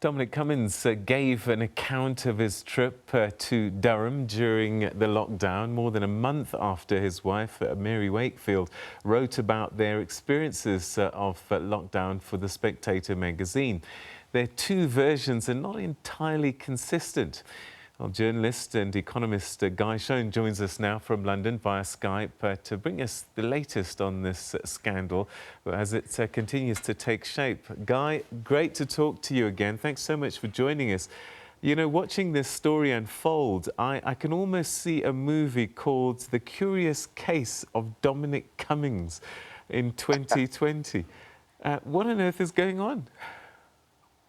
Dominic Cummings gave an account of his trip to Durham during the lockdown, more than a month after his wife, Mary Wakefield, wrote about their experiences of lockdown for the Spectator magazine. Their two versions are not entirely consistent. Well, journalist and economist Guy Shone joins us now from London via Skype to bring us the latest on this scandal as it continues to take shape. Guy, great to talk to you again. Thanks so much for joining us. You know, watching this story unfold, I can almost see a movie called The Curious Case of Dominic Cummings in 2020. What on earth is going on?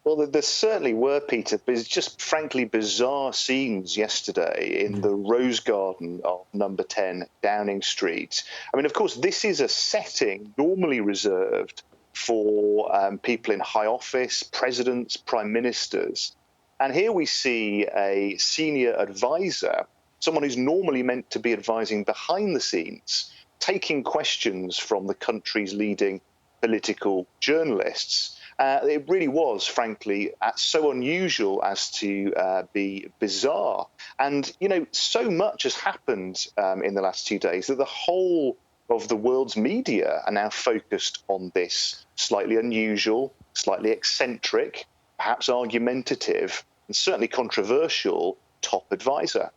Well, there certainly were, Peter, but it's just frankly bizarre scenes yesterday in the Rose Garden of number 10 Downing Street. I mean, of course, this is a setting normally reserved for people in high office, presidents, prime ministers. And here we see a senior advisor, someone who's normally meant to be advising behind the scenes, taking questions from the country's leading political journalists. It really was, frankly, so unusual as to be bizarre. And, you know, so much has happened in the last 2 days that the whole of the world's media are now focused on this slightly unusual, slightly eccentric, perhaps argumentative, and certainly controversial top advisor.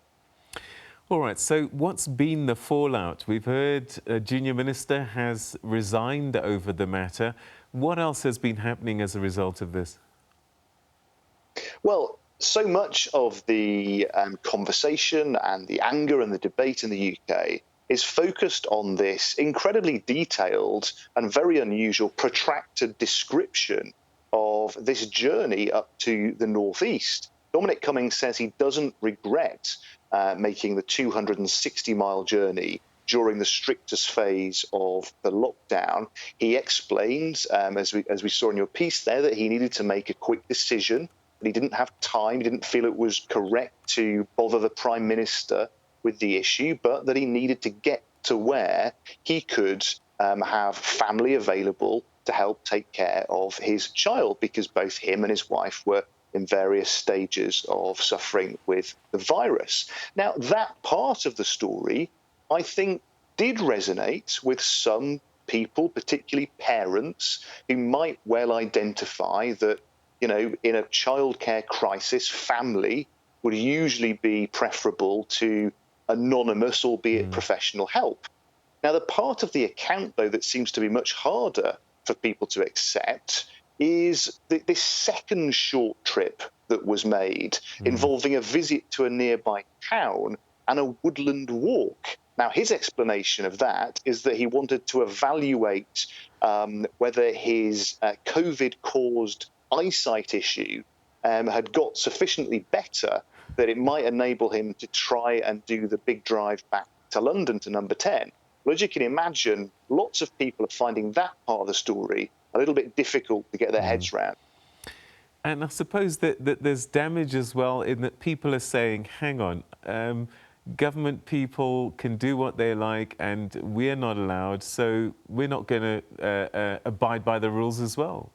All right, so what's been the fallout? We've heard a junior minister has resigned over the matter. What else has been happening as a result of this? Well, so much of the conversation and the anger and the debate in the UK is focused on this incredibly detailed and very unusual, protracted description of this journey up to the northeast. Dominic Cummings says he doesn't regret making the 260-mile journey during the strictest phase of the lockdown. He explains, as we saw in your piece there, that he needed to make a quick decision, that he didn't have time, he didn't feel it was correct to bother the Prime Minister with the issue, but that he needed to get to where he could have family available to help take care of his child, because both him and his wife were in various stages of suffering with the virus. Now, that part of the story, I think, did resonate with some people, particularly parents, who might well identify that, you know, in a childcare crisis, family would usually be preferable to anonymous, albeit professional help. Now, the part of the account, though, that seems to be much harder for people to accept is this second short trip that was made involving a visit to a nearby town and a woodland walk. Now, his explanation of that is that he wanted to evaluate whether his COVID-caused eyesight issue had got sufficiently better that it might enable him to try and do the big drive back to London to number 10. Well, as you can imagine, lots of people are finding that part of the story a little bit difficult to get their heads around. And I suppose that there's damage as well in that people are saying, hang on, government people can do what they like and we're not allowed, so we're not going to abide by the rules as well.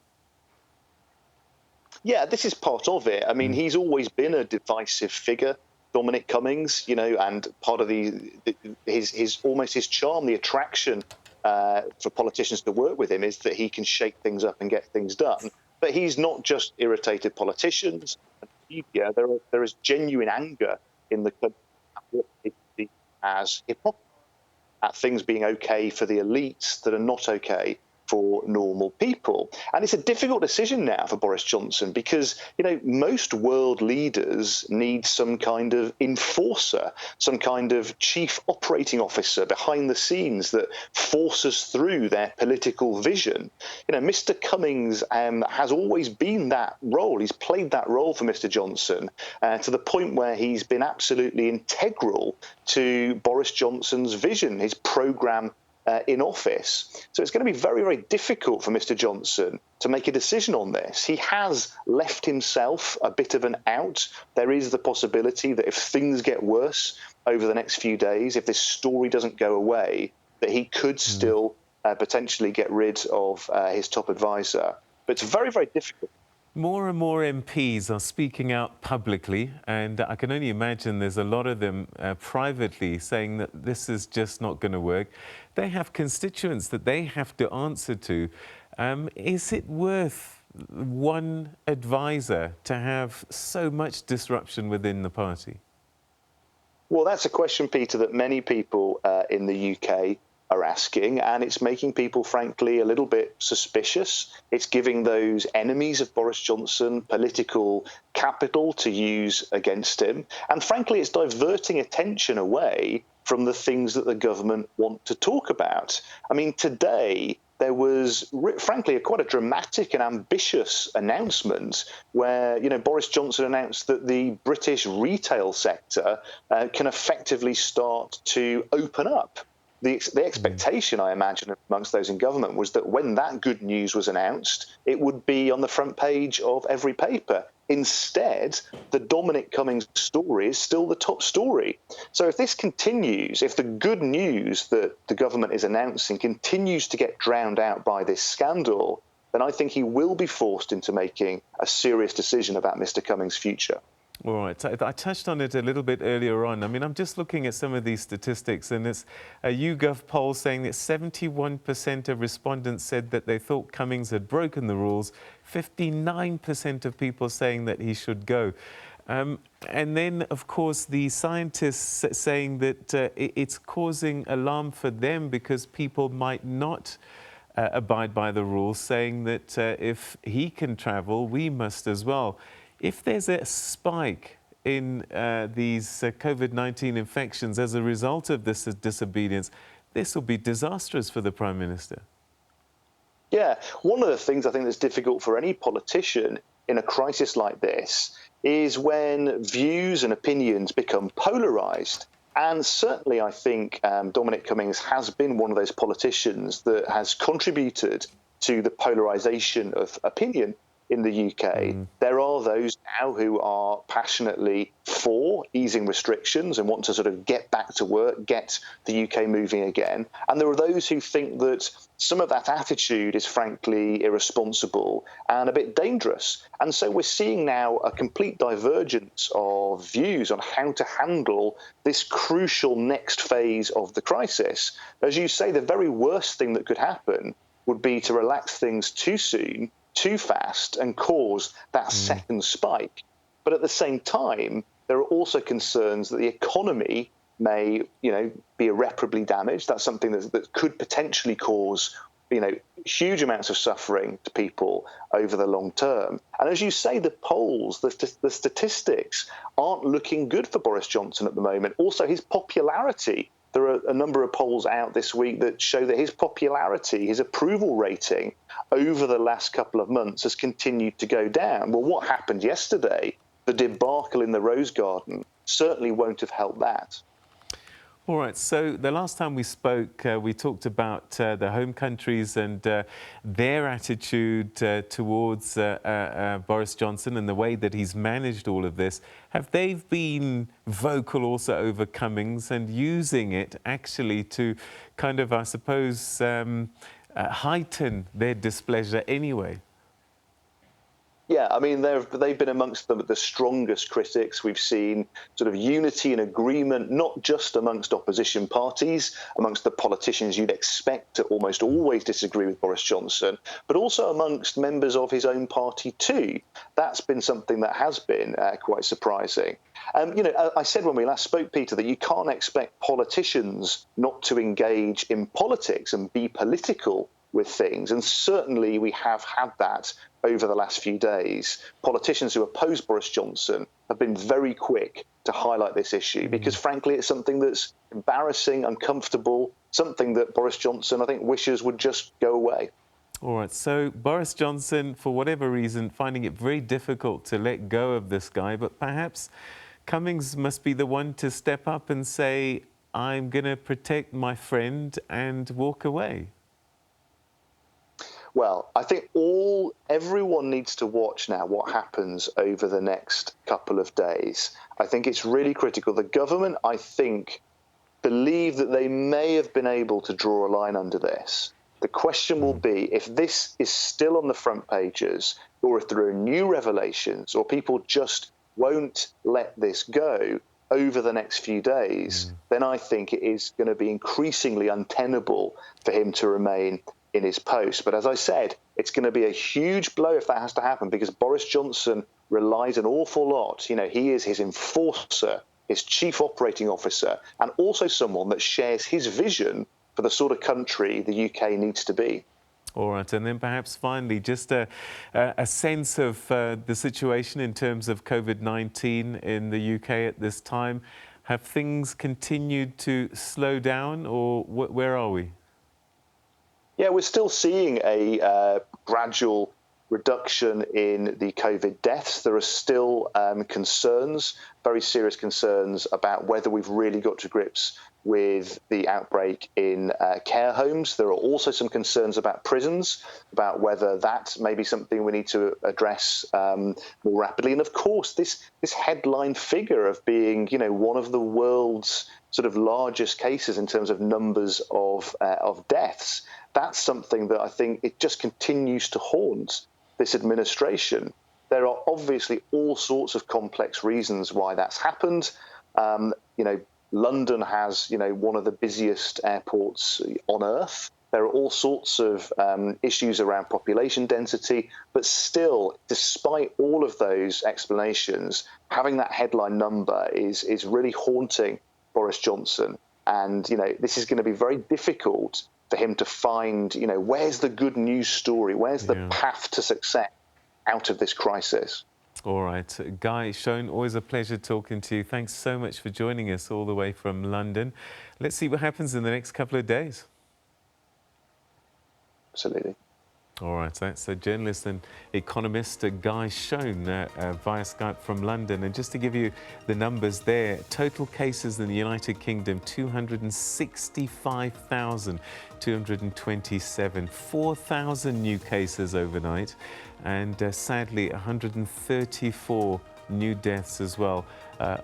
Yeah, this is part of it. I mean, he's always been a divisive figure, Dominic Cummings, you know, and part of his charm, the attraction for politicians to work with him is that he can shake things up and get things done. But he's not just irritated politicians and media. There is genuine anger in the country as hypocrisy, at things being okay for the elites that are not okay for normal people. And it's a difficult decision now for Boris Johnson because, you know, most world leaders need some kind of enforcer, some kind of chief operating officer behind the scenes that forces through their political vision. You know, Mr. Cummings has always been that role. He's played that role for Mr. Johnson to the point where he's been absolutely integral to Boris Johnson's vision, his programme in office. So it's going to be very, very difficult for Mr. Johnson to make a decision on this. He has left himself a bit of an out. There is the possibility that if things get worse over the next few days, if this story doesn't go away, that he could still potentially get rid of his top advisor. But it's very, very difficult. More and more MPs are speaking out publicly, and I can only imagine there's a lot of them privately saying that this is just not going to work. They have constituents that they have to answer to. Is it worth one advisor to have so much disruption within the party? Well, that's a question, Peter, that many people in the UK are asking, and it's making people, frankly, a little bit suspicious. It's giving those enemies of Boris Johnson political capital to use against him. And frankly, it's diverting attention away from the things that the government want to talk about. I mean, today, there was, frankly, quite a dramatic and ambitious announcement where, Boris Johnson announced that the British retail sector can effectively start to open up. The expectation, I imagine, amongst those in government was that when that good news was announced, it would be on the front page of every paper. Instead, the Dominic Cummings story is still the top story. So if this continues, if the good news that the government is announcing continues to get drowned out by this scandal, then I think he will be forced into making a serious decision about Mr. Cummings' future. All right, I touched on it a little bit earlier on. I mean, I'm just looking at some of these statistics, and it's a YouGov poll saying that 71% of respondents said that they thought Cummings had broken the rules, 59% of people saying that he should go. And then, of course, the scientists saying that it's causing alarm for them because people might not abide by the rules, saying that if he can travel, we must as well. If there's a spike in these COVID-19 infections as a result of this disobedience, this will be disastrous for the Prime Minister. Yeah, one of the things I think that's difficult for any politician in a crisis like this is when views and opinions become polarised. And certainly I think Dominic Cummings has been one of those politicians that has contributed to the polarisation of opinion in the UK. There are those now who are passionately for easing restrictions and want to sort of get back to work, get the UK moving again. And there are those who think that some of that attitude is frankly irresponsible and a bit dangerous. And so we're seeing now a complete divergence of views on how to handle this crucial next phase of the crisis. As you say, the very worst thing that could happen would be to relax things too soon, too fast, and cause that second spike. But at the same time, there are also concerns that the economy may, be irreparably damaged. That's something that could potentially cause, huge amounts of suffering to people over the long term. And as you say, the polls, the statistics aren't looking good for Boris Johnson at the moment. Also, his popularity. There are a number of polls out this week that show that his popularity, his approval rating over the last couple of months has continued to go down. Well, what happened yesterday, the debacle in the Rose Garden, certainly won't have helped that. All right, so the last time we spoke, we talked about the home countries and their attitude towards Boris Johnson and the way that he's managed all of this. Have they been vocal also over Cummings and using it actually to kind of, I suppose, heighten their displeasure anyway? Yeah, I mean, they've been amongst the strongest critics. We've seen sort of unity and agreement, not just amongst opposition parties, amongst the politicians you'd expect to almost always disagree with Boris Johnson, but also amongst members of his own party too. That's been something that has been quite surprising. I said when we last spoke, Peter, that you can't expect politicians not to engage in politics and be political with things. And certainly we have had that over the last few days. Politicians who oppose Boris Johnson have been very quick to highlight this issue because, frankly, it's something that's embarrassing, uncomfortable, something that Boris Johnson, I think, wishes would just go away. All right, so Boris Johnson, for whatever reason, finding it very difficult to let go of this guy, but perhaps Cummings must be the one to step up and say, I'm going to protect my friend and walk away. Well, I think everyone needs to watch now what happens over the next couple of days. I think it's really critical. The government, I think, believe that they may have been able to draw a line under this. The question will be if this is still on the front pages, or if there are new revelations, or people just won't let this go over the next few days, then I think it is going to be increasingly untenable for him to remain in his post. But as I said, it's going to be a huge blow if that has to happen, because Boris Johnson relies an awful lot. You know, he is his enforcer, his chief operating officer, and also someone that shares his vision for the sort of country the UK needs to be. All right, and then perhaps finally, just a sense of the situation in terms of COVID-19 in the UK at this time. Have things continued to slow down, or where are we? Yeah, we're still seeing a gradual reduction in the COVID deaths. There are still concerns, very serious concerns, about whether we've really got to grips with the outbreak in care homes. There are also some concerns about prisons, about whether that may be something we need to address more rapidly. And of course, this headline figure of being, you know, one of the world's sort of largest cases in terms of numbers of deaths, that's something that I think it just continues to haunt this administration. There are obviously all sorts of complex reasons why that's happened. You know, London has, you know, one of the busiest airports on Earth. There are all sorts of issues around population density, but still, despite all of those explanations, having that headline number is really haunting Boris Johnson. And, you know, this is going to be very difficult for him to find, you know, where's the good news story? Where's the path to success out of this crisis? All right. Guy Shone, always a pleasure talking to you. Thanks so much for joining us all the way from London. Let's see what happens in the next couple of days. Absolutely. All right, that's a journalist and economist, Guy Shone, via Skype from London. And just to give you the numbers there, total cases in the United Kingdom, 265,227, 4,000 new cases overnight, and sadly, 134 new deaths as well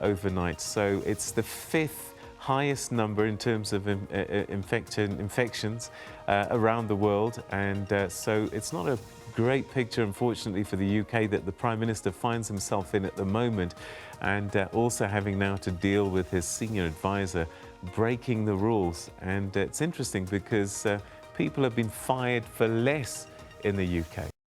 overnight. So it's the fifth highest number in terms of infections around the world, and so it's not a great picture, unfortunately, for the UK that the Prime Minister finds himself in at the moment, and also having now to deal with his senior advisor breaking the rules. And it's interesting because people have been fired for less in the UK.